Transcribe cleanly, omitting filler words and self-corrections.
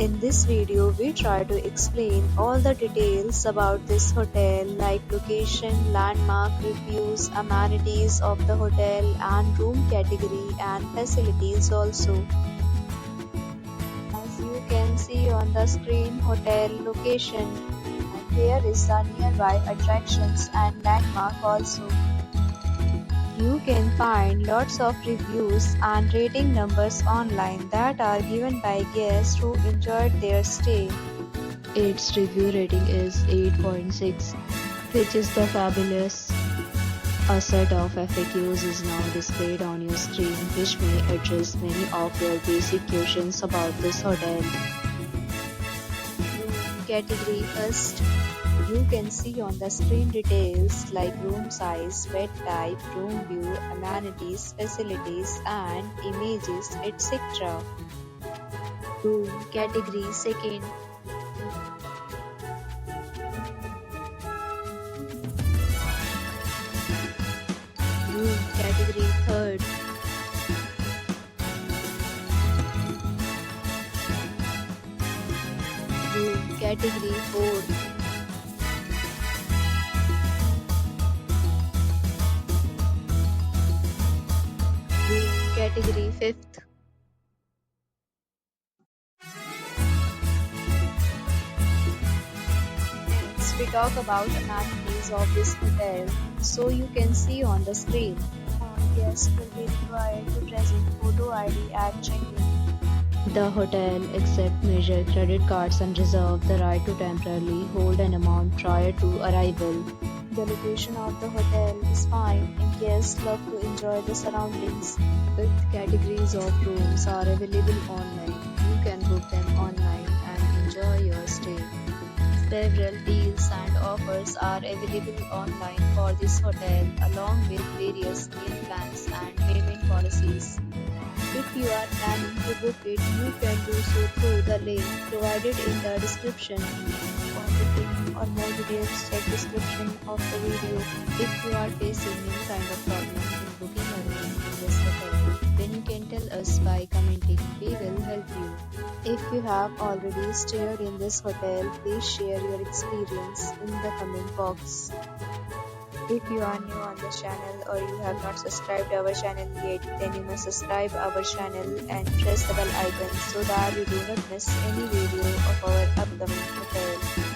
In this video, we try to explain all the details about this hotel like location, landmark, reviews, amenities of the hotel and room category and facilities also. As you can see on the screen, hotel location, and here is the nearby attractions and landmark also. You can find lots of reviews and rating numbers online that are given by guests who enjoyed their stay. Its review rating is 8.6, which is the fabulous. A set of FAQs is now displayed on your screen, which may address many of your basic questions about this hotel. Room category first. You can see on the screen details like room size, bed type, room view, amenities, facilities and images, etc. Room category second. Room category third. Room category fourth. Category 5th. Next, we talk about amenities of this hotel. So you can see on the screen. All guests will be required to present photo ID at check-in. The hotel accepts major credit cards and reserves the right to temporarily hold an amount prior to arrival. The location of the hotel is fine and guests love to enjoy the surroundings. 5 categories of rooms are available online. You can book them online and enjoy your stay. Several deals and offers are available online for this hotel along with various meal plans and payment policies. If you are planning to book it, you can do so through the link provided in the description. For booking or more details, check description of the video. If you are facing any kind of problem in booking a room in this hotel, then you can tell us by commenting. We will help you. If you have already stayed in this hotel, please share your experience in the comment box. If you are new on the channel or you have not subscribed our channel yet, then you must subscribe our channel and press the bell icon so that you do not miss any video of our upcoming hotel.